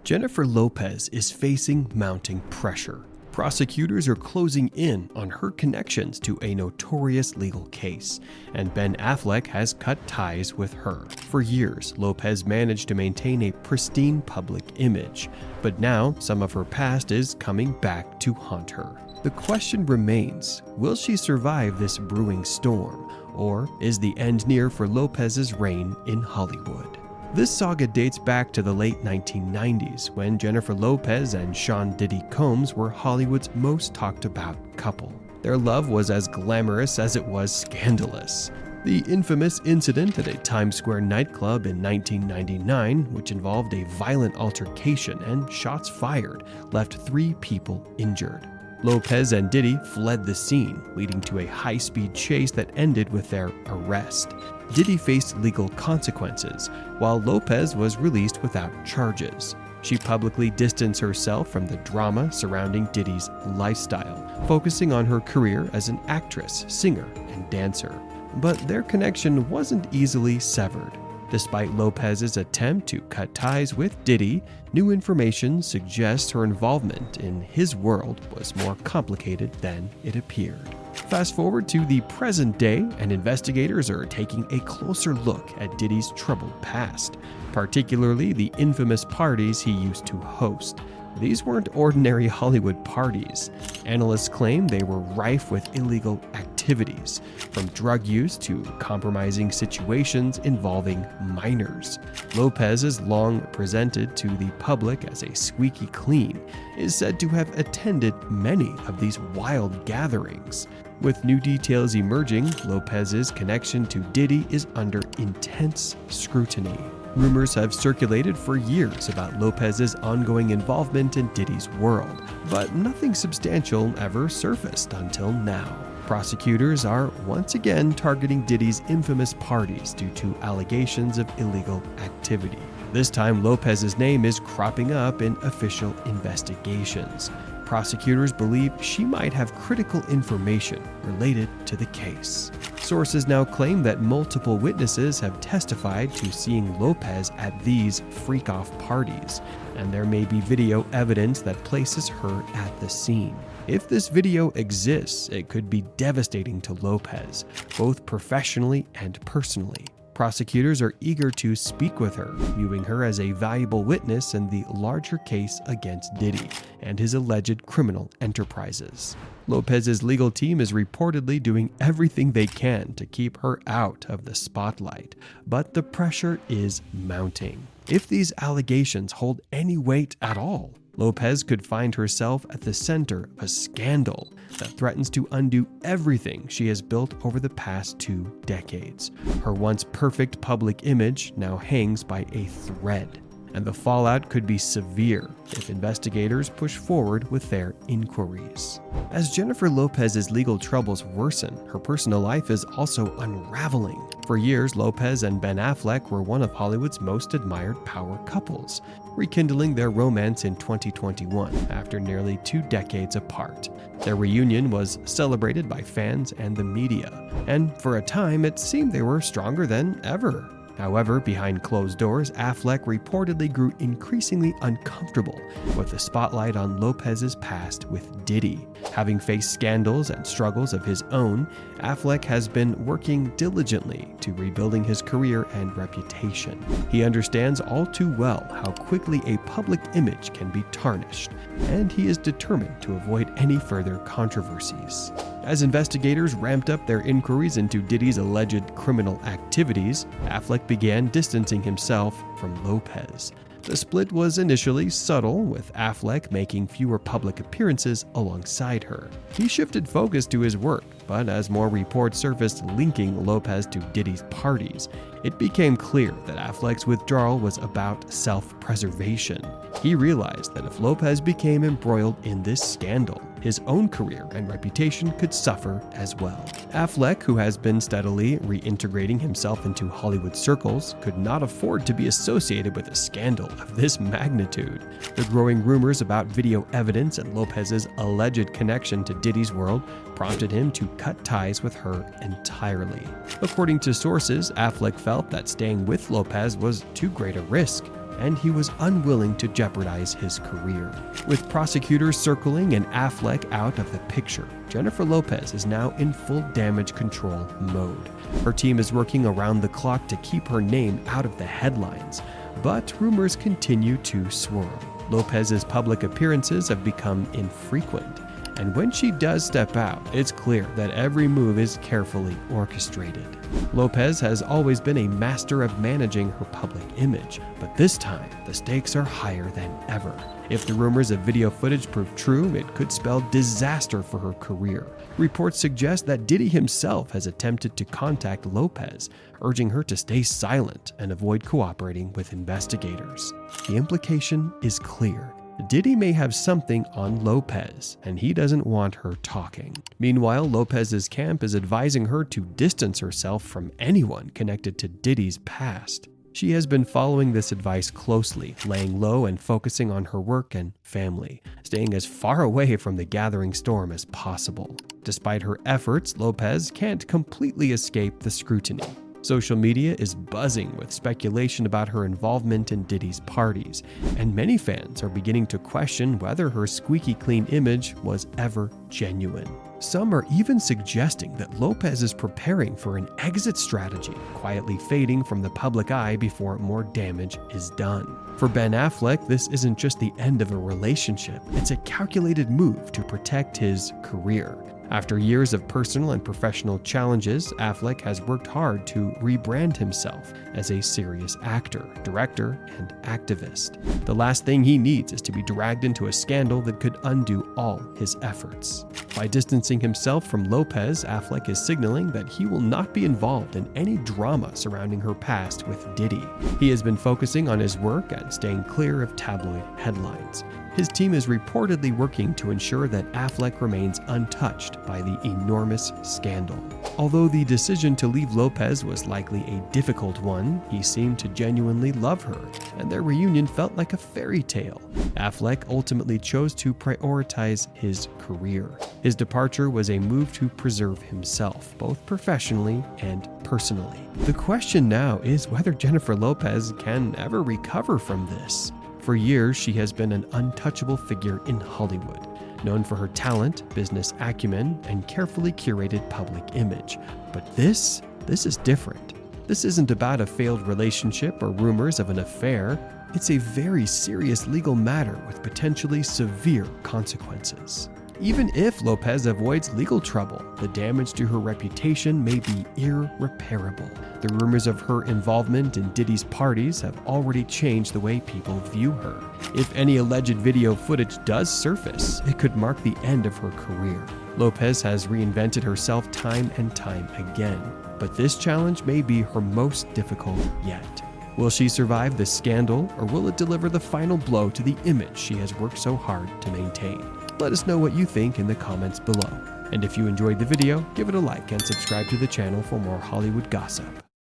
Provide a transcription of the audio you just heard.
Jennifer Lopez is facing mounting pressure. Prosecutors are closing in on her connections to a notorious legal case, and Ben Affleck has cut ties with her. For years, Lopez managed to maintain a pristine public image, but now some of her past is coming back to haunt her. The question remains, will she survive this brewing storm, or is the end near for Lopez's reign in Hollywood? This saga dates back to the late 1990s, when Jennifer Lopez and Sean Diddy Combs were Hollywood's most talked about couple. Their love was as glamorous as it was scandalous. The infamous incident at a Times Square nightclub in 1999, which involved a violent altercation and shots fired, left 3 people injured. Lopez and Diddy fled the scene, leading to a high-speed chase that ended with their arrest. Diddy faced legal consequences, while Lopez was released without charges. She publicly distanced herself from the drama surrounding Diddy's lifestyle, focusing on her career as an actress, singer, and dancer. But their connection wasn't easily severed. Despite Lopez's attempt to cut ties with Diddy, new information suggests her involvement in his world was more complicated than it appeared. Fast forward to the present day, and investigators are taking a closer look at Diddy's troubled past, particularly the infamous parties he used to host. These weren't ordinary Hollywood parties. Analysts claim they were rife with illegal activities, from drug use to compromising situations involving minors. Lopez is long presented to the public as a squeaky clean, is said to have attended many of these wild gatherings. With new details emerging, Lopez's connection to Diddy is under intense scrutiny. Rumors have circulated for years about Lopez's ongoing involvement in Diddy's world, but nothing substantial ever surfaced until now. Prosecutors are once again targeting Diddy's infamous parties due to allegations of illegal activity. This time, Lopez's name is cropping up in official investigations. Prosecutors believe she might have critical information related to the case. Sources now claim that multiple witnesses have testified to seeing Lopez at these freak-off parties, and there may be video evidence that places her at the scene. If this video exists, it could be devastating to Lopez, both professionally and personally. Prosecutors are eager to speak with her, viewing her as a valuable witness in the larger case against Diddy and his alleged criminal enterprises. Lopez's legal team is reportedly doing everything they can to keep her out of the spotlight, but the pressure is mounting. If these allegations hold any weight at all, Lopez could find herself at the center of a scandal that threatens to undo everything she has built over the past 2 decades. Her once perfect public image now hangs by a thread, and the fallout could be severe if investigators push forward with their inquiries. As Jennifer Lopez's legal troubles worsen, her personal life is also unraveling. For years, Lopez and Ben Affleck were one of Hollywood's most admired power couples, rekindling their romance in 2021 after nearly 2 decades apart. Their reunion was celebrated by fans and the media, and for a time it seemed they were stronger than ever. However, behind closed doors, Affleck reportedly grew increasingly uncomfortable with the spotlight on Lopez's past with Diddy. Having faced scandals and struggles of his own, Affleck has been working diligently to rebuilding his career and reputation. He understands all too well how quickly a public image can be tarnished, and he is determined to avoid any further controversies. As investigators ramped up their inquiries into Diddy's alleged criminal activities, Affleck began distancing himself from Lopez. The split was initially subtle, with Affleck making fewer public appearances alongside her. He shifted focus to his work, but as more reports surfaced linking Lopez to Diddy's parties, it became clear that Affleck's withdrawal was about self-preservation. He realized that if Lopez became embroiled in this scandal, his own career and reputation could suffer as well. Affleck, who has been steadily reintegrating himself into Hollywood circles, could not afford to be associated with a scandal of this magnitude. The growing rumors about video evidence and Lopez's alleged connection to Diddy's world prompted him to cut ties with her entirely. According to sources, Affleck felt that staying with Lopez was too great a risk. and he was unwilling to jeopardize his career. With prosecutors circling and Affleck out of the picture, Jennifer Lopez is now in full damage control mode. Her team is working around the clock to keep her name out of the headlines, but rumors continue to swirl. Lopez's public appearances have become infrequent, and when she does step out, it's clear that every move is carefully orchestrated. Lopez has always been a master of managing her public image, but this time the stakes are higher than ever. If the rumors of video footage prove true, it could spell disaster for her career. Reports suggest that Diddy himself has attempted to contact Lopez, urging her to stay silent and avoid cooperating with investigators. The implication is clear. Diddy may have something on Lopez, and he doesn't want her talking. Meanwhile, Lopez's camp is advising her to distance herself from anyone connected to Diddy's past. She has been following this advice closely, laying low and focusing on her work and family, staying as far away from the gathering storm as possible. Despite her efforts, Lopez can't completely escape the scrutiny. Social media is buzzing with speculation about her involvement in Diddy's parties, and many fans are beginning to question whether her squeaky clean image was ever genuine. Some are even suggesting that Lopez is preparing for an exit strategy, quietly fading from the public eye before more damage is done. For Ben Affleck, this isn't just the end of a relationship, it's a calculated move to protect his career. After years of personal and professional challenges, Affleck has worked hard to rebrand himself as a serious actor, director, and activist. The last thing he needs is to be dragged into a scandal that could undo all his efforts. By distancing himself from Lopez, Affleck is signaling that he will not be involved in any drama surrounding her past with Diddy. He has been focusing on his work and staying clear of tabloid headlines. His team is reportedly working to ensure that Affleck remains untouched by the enormous scandal. Although the decision to leave Lopez was likely a difficult one, he seemed to genuinely love her, and their reunion felt like a fairy tale. Affleck ultimately chose to prioritize his career. His departure was a move to preserve himself, both professionally and personally. The question now is whether Jennifer Lopez can ever recover from this. For years, she has been an untouchable figure in Hollywood, known for her talent, business acumen, and carefully curated public image. But this is different. This isn't about a failed relationship or rumors of an affair. It's a very serious legal matter with potentially severe consequences. Even if Lopez avoids legal trouble, the damage to her reputation may be irreparable. The rumors of her involvement in Diddy's parties have already changed the way people view her. If any alleged video footage does surface, it could mark the end of her career. Lopez has reinvented herself time and time again, but this challenge may be her most difficult yet. Will she survive the scandal, or will it deliver the final blow to the image she has worked so hard to maintain? Let us know what you think in the comments below. And if you enjoyed the video, give it a like and subscribe to the channel for more Hollywood gossip.